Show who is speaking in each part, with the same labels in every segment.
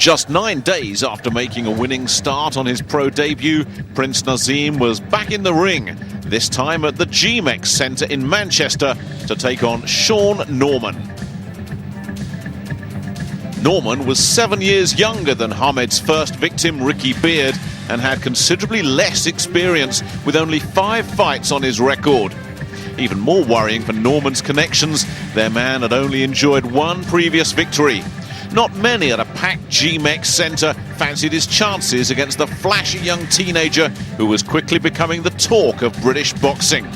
Speaker 1: Just 9 days after making a winning start on his pro debut, Prince Naseem was back in the ring, this time at the GMEX Centre in Manchester to take on Shaun Norman. Norman was 7 years younger than Hamed's first victim, Ricky Beard, and had considerably less experience, with only 5 fights on his record. Even more worrying for Norman's connections, their man had only enjoyed 1 previous victory. Not many at a packed GMEX Centre fancied his chances against the flashy young teenager who was quickly becoming the talk of British boxing.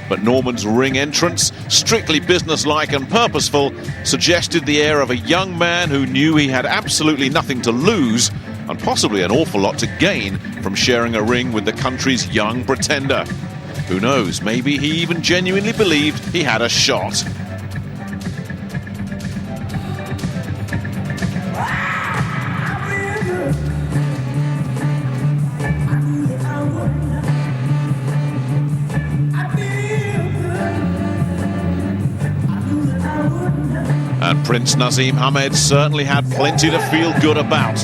Speaker 1: But Norman's ring entrance, strictly businesslike and purposeful, suggested the air of a young man who knew he had absolutely nothing to lose and possibly an awful lot to gain from sharing a ring with the country's young pretender. Who knows, maybe he even genuinely believed he had a shot. And Prince Naseem Hamed certainly had plenty to feel good about.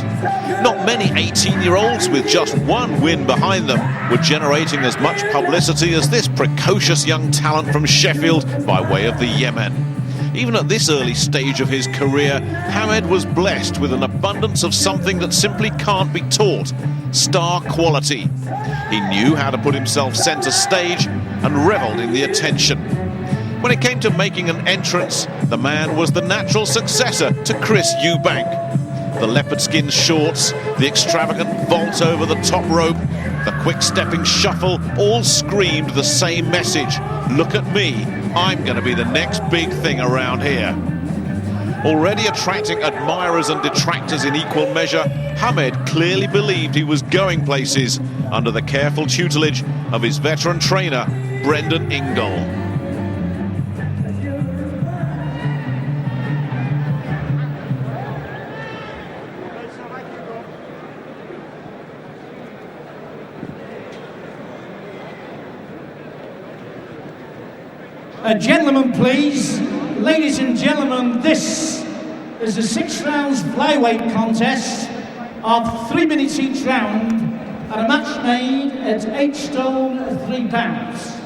Speaker 1: Not many 18-year-olds with just 1 win behind them were generating as much publicity as this precocious young talent from Sheffield by way of the Yemen. Even at this early stage of his career, Hamed was blessed with an abundance of something that simply can't be taught: star quality. He knew how to put himself centre stage and revelled in the attention. When it came to making an entrance, the man was the natural successor to Chris Eubank. The leopard skin shorts, the extravagant vault over the top rope, the quick-stepping shuffle all screamed the same message: look at me, I'm going to be the next big thing around here. Already attracting admirers and detractors in equal measure, Hamed clearly believed he was going places under the careful tutelage of his veteran trainer, Brendan Ingle.
Speaker 2: Gentlemen, please. Ladies and gentlemen, this is the 6 rounds flyweight contest of 3 minutes each round and a match made at 8 stone 3 pounds.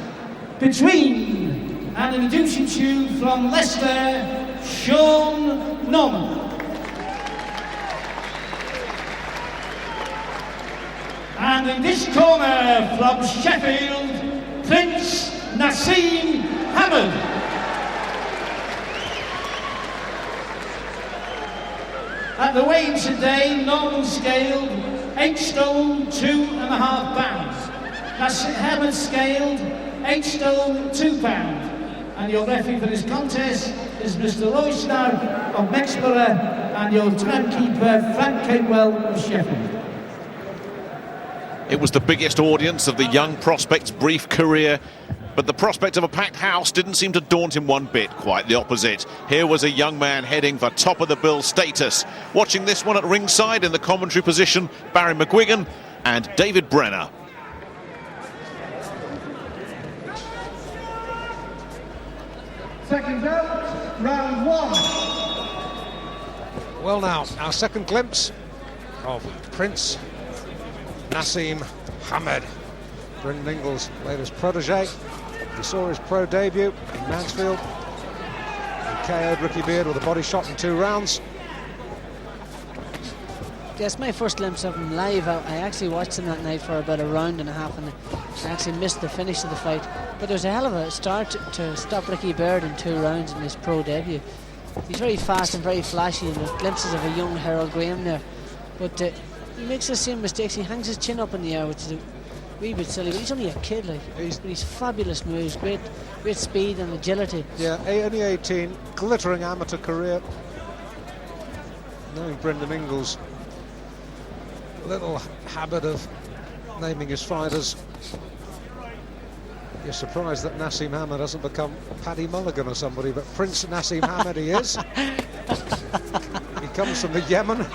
Speaker 2: Between, and introducing to you from Leicester, Shaun Norman. And in this corner from Sheffield, Prince Naseem Hamed. At the weigh-in today, Norman scaled 8 stone 2.5 pounds. Hamed scaled 8 stone 2 pounds. And your referee for this contest is Mr. Roystar of Mexborough and your timekeeper Frank Capewell of Sheffield.
Speaker 1: It was the biggest audience of the young prospect's brief career, but the prospect of a packed house didn't seem to daunt him one bit. Quite the opposite. Here was a young man heading for top-of-the-bill status. Watching this one at ringside in the commentary position, Barry McGuigan and David Brenner.
Speaker 3: Second out, round 1.
Speaker 4: Well now, our second glimpse of Prince Naseem Hamed, Brendan Ingle's latest protege. We saw his pro debut in Mansfield. He KO'd Ricky Beard with a body shot in 2 rounds.
Speaker 5: Yes, my first glimpse of him live. I actually watched him that night for about a round and a half, and I actually missed the finish of the fight. But there was a hell of a start to stop Ricky Beard in 2 rounds in his pro debut. He's very fast and very flashy, and there's glimpses of a young Harold Graham there. But he makes the same mistakes. He hangs his chin up in the air, which is a wee bit silly, but he's only a kid, like. He's fabulous moves, great speed and agility.
Speaker 4: Yeah, only 18, glittering amateur career. Knowing Brendan Ingle's little habit of naming his fighters, you're surprised that Naseem Hamed hasn't become Paddy Mulligan or somebody, but Prince Naseem Hamed he is. He comes from the Yemen.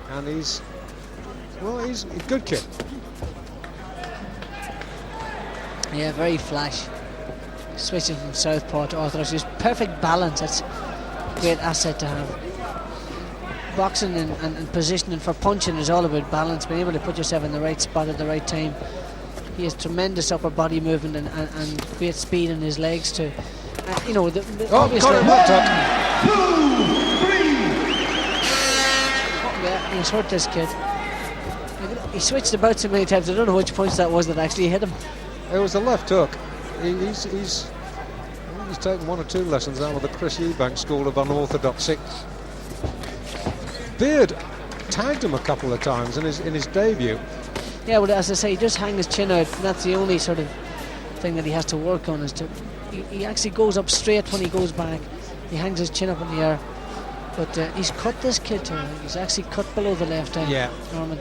Speaker 4: And he's a good kid.
Speaker 5: Yeah, very flash. switching from southpaw to orthodox. Just perfect balance. That's a great asset to have. Boxing and positioning for punching is all about balance, being able to put yourself in the right spot at the right time. He has tremendous upper body movement and great speed in his legs too. You know, obviously. Yeah, he's hurt this kid. He switched about so many times. I don't know which punch that was that actually hit him.
Speaker 4: It was a left hook. He's taken 1 or 2 lessons out of the Chris Eubank School of Unorthodoxy. Beard tagged him a couple of times in his debut.
Speaker 5: Yeah, well, as I say, he just hang his chin out. That's the only sort of thing that he has to work on. Is to he actually goes up straight when he goes back. He hangs his chin up in the air. But he's cut this kid too. He's actually cut below the left eye.
Speaker 4: Yeah.
Speaker 5: Norman.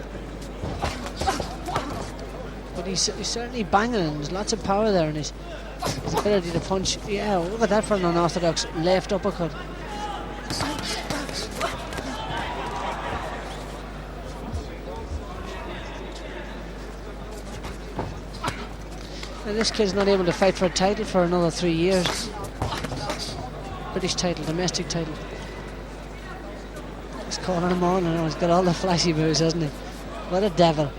Speaker 5: But he's certainly banging him. There's lots of power there in his ability to punch. Yeah, look at that for an unorthodox left uppercut. And this kid's not able to fight for a title for another 3 years. British title, domestic title. He's calling him on, and he's got all the flashy moves, hasn't he? What a devil.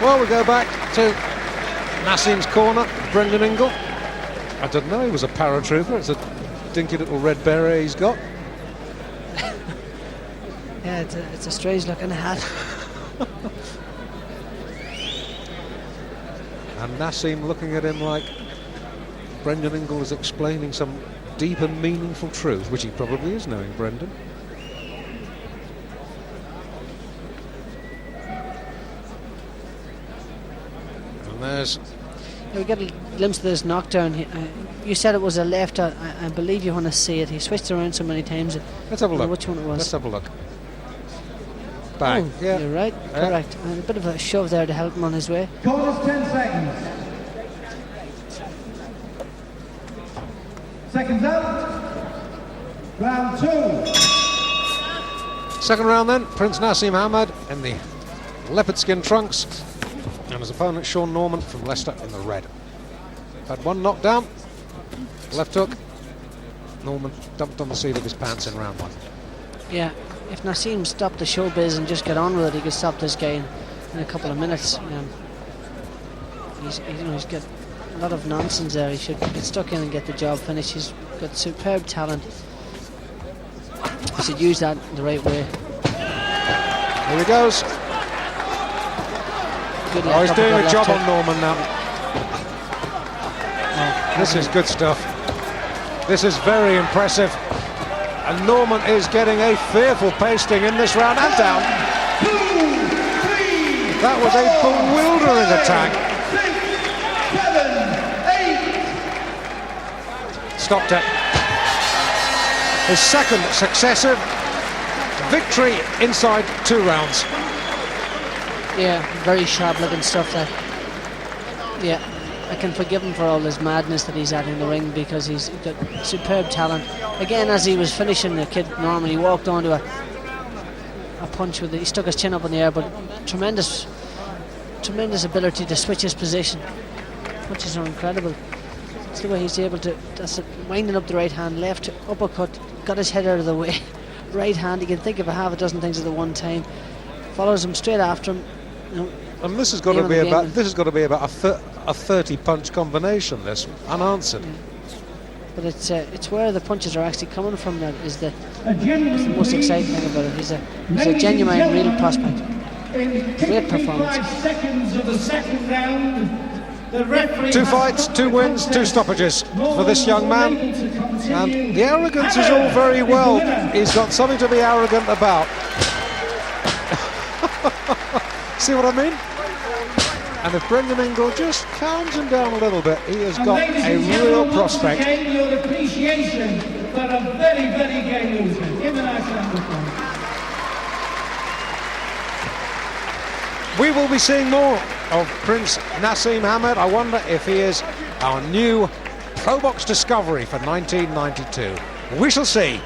Speaker 4: Well, we go back to Naseem's corner, Brendan Ingle. I didn't know he was a paratrooper. It's a dinky little red beret he's got.
Speaker 5: Yeah, it's a strange looking hat.
Speaker 4: And Naseem looking at him like Brendan Ingle is explaining some deep and meaningful truth, which he probably is, knowing Brendan. And there's...
Speaker 5: We get a glimpse of this knockdown. You said it was a left. I believe you want to see it. He switched around so many times.
Speaker 4: Let's have a look.
Speaker 5: Which one it was?
Speaker 4: Let's have a look. Bang.
Speaker 5: Oh,
Speaker 4: yeah.
Speaker 5: You're right.
Speaker 4: Yeah.
Speaker 5: Correct. And a bit of a shove there to help him on his way.
Speaker 3: Corners 10 seconds. Seconds out. Round 2.
Speaker 4: Second round then. Prince Naseem Hamed in the leopard skin trunks. And his opponent, Shaun Norman from Leicester, in the red. Had one knockdown, left hook. Norman dumped on the seat of his pants in round 1.
Speaker 5: Yeah, if Naseem stopped the showbiz and just get on with it, he could stop this guy in a couple of minutes. He's got a lot of nonsense there. He should get stuck in and get the job finished. He's got superb talent. He should use that the right way.
Speaker 4: Here he goes. Oh, he's doing a job on Norman now. This is good stuff. This is very impressive. And Norman is getting a fearful pasting in this round and down.
Speaker 3: 2, 3,
Speaker 4: That was a bewildering attack.
Speaker 3: 6, 7, 8.
Speaker 4: Stopped it. His second successive victory inside 2 rounds.
Speaker 5: Yeah, very sharp looking stuff there. Yeah, I can forgive him for all this madness that he's at in the ring because he's got superb talent. Again, as he was finishing the kid Norman, he walked onto a punch with it. He stuck his chin up in the air, but tremendous ability to switch his position. Punches are incredible. It's the way he's able to, that's it, winding up the right hand, left uppercut, got his head out of the way. Right hand, he can think of a half a dozen things at the one time. Follows him straight after him.
Speaker 4: And this has got to be about a 30 punch combination. This unanswered.
Speaker 5: Yeah. But it's where the punches are actually coming from that is the most exciting thing about it. He's a genuine, real prospect. Great performance.
Speaker 2: 5 seconds of the second round. The referee
Speaker 4: 2 fights, 2 wins, 2 stoppages for this young man. And the arrogance is all very well. He's got something to be arrogant about. See what I mean? And if Brendan Ingle just calms him down a little bit, he has got a real prospect.
Speaker 2: Again, your appreciation for a very, very gay loser. Give a nice round of applause.
Speaker 4: we will be seeing more of Prince Naseem Hamed. I wonder if he is our new Pro Box discovery for 1992. We shall see.